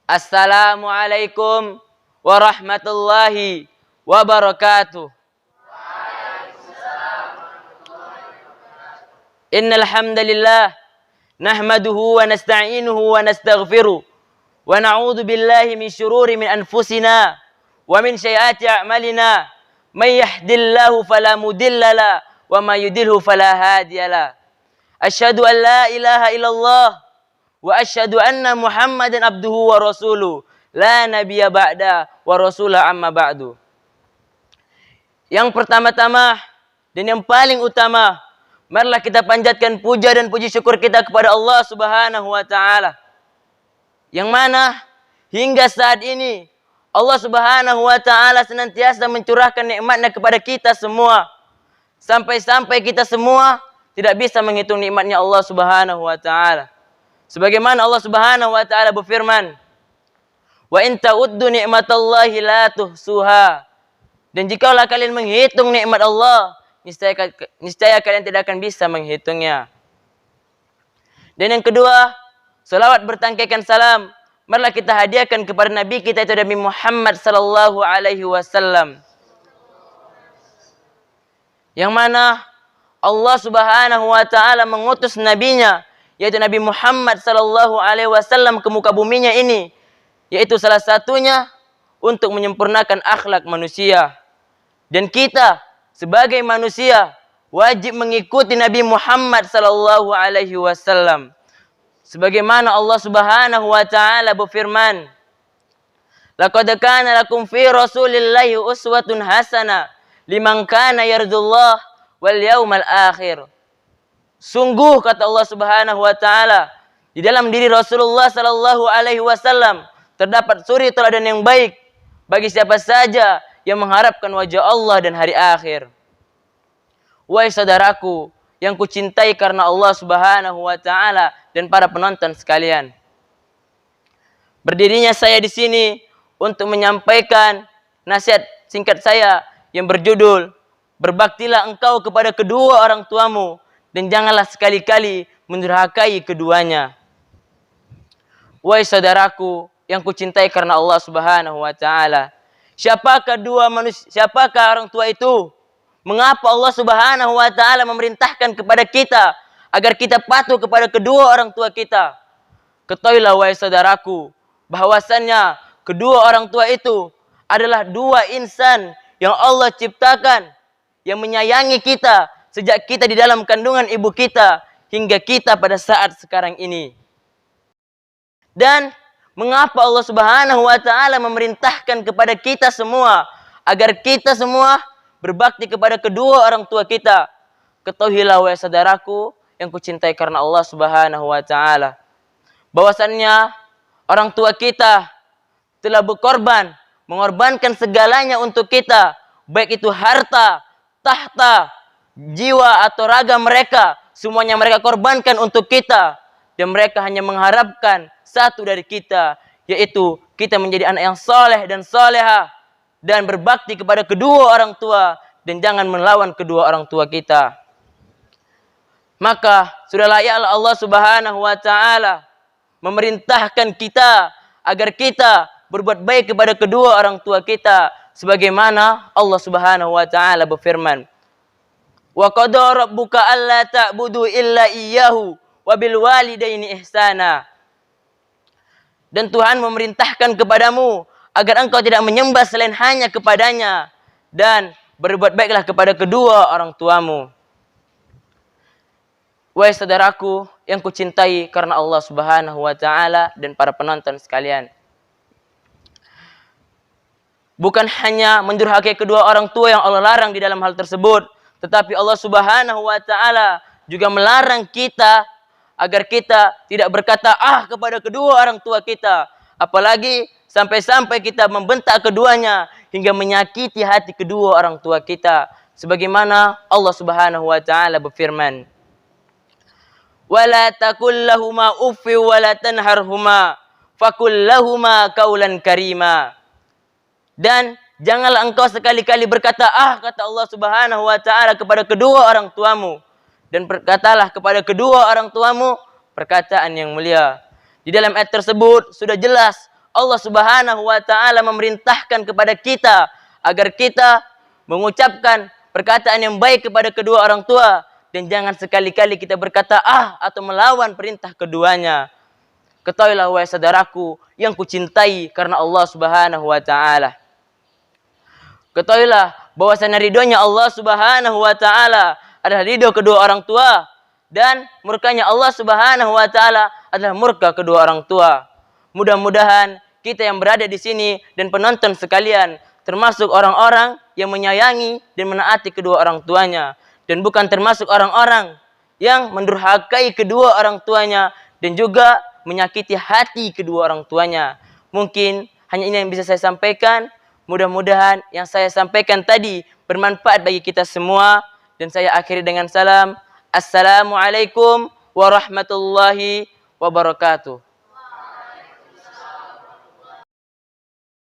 Assalamualaikum warahmatullahi wabarakatuh. Innal hamdalillah nahmaduhu wa nasta'inuhu wa nastaghfiruh wa na'udzu billahi min syururi min anfusina wa min sayyiati a'malina. May yahdihillahu fala mudhillalah wa may yudhlilhu fala hadiyalah. Asyhadu an la ilaha illallah wa asyhadu anna Muhammadan abduhu wa rasuluh. La nabiyya ba'da wa rasulah amma ba'du. Yang pertama-tama dan yang paling utama, marilah kita panjatkan puja dan puji syukur kita kepada Allah Subhanahu wa taala. Yang mana hingga saat ini Allah Subhanahu wa taala senantiasa mencurahkan nikmat-Nya kepada kita semua. Sampai-sampai kita semua tidak bisa menghitung nikmatnya Allah Subhanahu wa taala. Sebagaimana Allah Subhanahu wa taala berfirman, "Wa in ta'uddu ni'matallahi la tuhsuha." Dan jikalau kalian menghitung nikmat Allah, niscaya kalian tidak akan bisa menghitungnya. Dan yang kedua, salawat bertangkaikan salam, marilah kita hadiahkan kepada Nabi kita itu Nabi Muhammad sallallahu alaihi wasallam. Yang mana Allah Subhanahu wa taala mengutus nabinya yaitu Nabi Muhammad sallallahu alaihi wasallam ke muka buminya ini, yaitu salah satunya untuk menyempurnakan akhlak manusia. Dan kita sebagai manusia wajib mengikuti Nabi Muhammad sallallahu alaihi wasallam. Sebagaimana Allah Subhanahu wa taala berfirman, "Laqad kana lakum fi Rasulillahi uswatun hasanah liman kana yarjullaha wal yaumal akhir." Sungguh kata Allah Subhanahu wa taala, di dalam diri Rasulullah sallallahu alaihi wasallam terdapat suri teladan yang baik bagi siapa saja yang mengharapkan wajah Allah dan hari akhir. Wahai saudaraku yang kucintai karena Allah Subhanahu wa taala dan para penonton sekalian. Berdirinya saya di sini untuk menyampaikan nasihat singkat saya yang berjudul, "Berbaktilah engkau kepada kedua orang tuamu dan janganlah sekali-kali mendurhakai keduanya." Wahai saudaraku yang kucintai karena Allah Subhanahu wa taala, siapakah orang tua itu? Mengapa Allah Subhanahu wa taala memerintahkan kepada kita agar kita patuh kepada kedua orang tua kita? Ketahuilah wahai saudaraku, bahwasannya kedua orang tua itu adalah dua insan yang Allah ciptakan, yang menyayangi kita sejak kita di dalam kandungan ibu kita hingga kita pada saat sekarang ini. Dan mengapa Allah Subhanahu wa taala memerintahkan kepada kita semua agar kita semua berbakti kepada kedua orang tua kita? Ketahuilah wahai saudaraku yang kucintai karena Allah Subhanahu wa taala, bahwasannya orang tua kita telah berkorban, mengorbankan segalanya untuk kita, baik itu harta, tahta, jiwa atau raga mereka, semuanya mereka korbankan untuk kita. Dan mereka hanya mengharapkan satu dari kita, yaitu kita menjadi anak yang soleh dan soleha dan berbakti kepada kedua orang tua dan jangan melawan kedua orang tua kita. Maka sudah layaklah Allah Subhanahu wa taala memerintahkan kita agar kita berbuat baik kepada kedua orang tua kita, sebagaimana Allah Subhanahu wa taala berfirman, "Wa qadara rabbuka alla ta'budu illa iyyahu wa bil walidaini ihsana." Dan Tuhan memerintahkan kepadamu agar engkau tidak menyembah selain hanya kepadanya dan berbuat baiklah kepada kedua orang tuamu. Wahai saudaraku yang kucintai karena Allah Subhanahu wa taala dan para penonton sekalian, bukan hanya mendurhakai kedua orang tua yang Allah larang di dalam hal tersebut, tetapi Allah Subhanahu wa taala juga melarang kita agar kita tidak berkata kepada kedua orang tua kita, apalagi sampai-sampai kita membentak keduanya hingga menyakiti hati kedua orang tua kita. Sebagaimana Allah Subhanahu wa taala berfirman, "Wala taqul lahuma uffi wa la tanharhuma faqul lahuma qaulan karima." Dan janganlah engkau sekali-kali berkata kata Allah Subhanahu wa taala kepada kedua orang tuamu, dan berkatalah kepada kedua orang tuamu perkataan yang mulia. Di dalam ayat tersebut sudah jelas Allah Subhanahu wa taala memerintahkan kepada kita agar kita mengucapkan perkataan yang baik kepada kedua orang tua dan jangan sekali-kali kita berkata atau melawan perintah keduanya. Ketahuilah wahai saudaraku yang kucintai karena Allah Subhanahu wa taala. Ketahuilah bahwasanya ridhonya Allah Subhanahu wa taala adalah ridho kedua orang tua dan murkanya Allah Subhanahu wa taala adalah murka kedua orang tua. Mudah-mudahan kita yang berada di sini dan penonton sekalian termasuk orang-orang yang menyayangi dan menaati kedua orang tuanya dan bukan termasuk orang-orang yang mendurhakai kedua orang tuanya dan juga menyakiti hati kedua orang tuanya. Mungkin hanya ini yang bisa saya sampaikan. Mudah-mudahan yang saya sampaikan tadi bermanfaat bagi kita semua dan saya akhiri dengan salam. Assalamualaikum warahmatullahi wabarakatuh.